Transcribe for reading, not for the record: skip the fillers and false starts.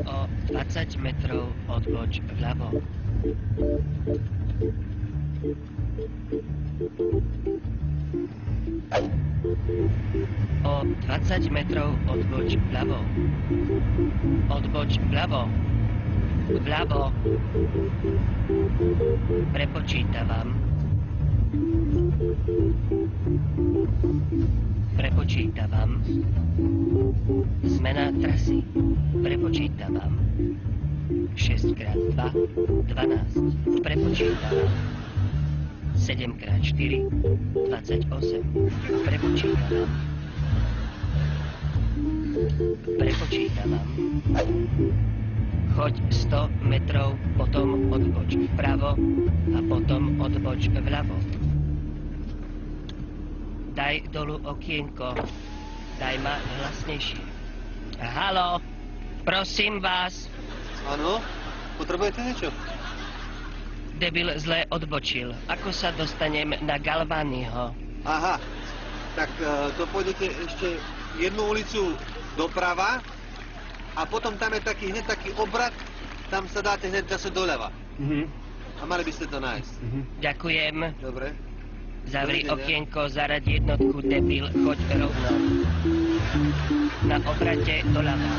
O 20 metrov odboč vľavo. O 20 metrov odboč vľavo. Odboč vľavo. Vľavo. Prepočítavam. Prepočítavam. Zmena trasy. Prepočítavam. 6x2, 12. Prepočítavam. 7x4, 28. Prepočítavam. Prepočítavam. Choď 100 metrov, potom odboč vpravo a potom odboč vľavo. Daj dolu okienko. Daj ma hlasnejšie. Haló, prosím vás. Áno, potrebujete niečo? Debil zle odbočil. Ako sa dostanem na Galványho? Aha, tak to pôjdete ešte jednu ulicu doprava a potom tam je hneď taký obrad, tam sa dáte hneď zase doľava. A mali by ste to nájsť. Ďakujem. Dobre. Zavri okienko, zaraď jednotku, debil, choď rovno. Na obrate doľava.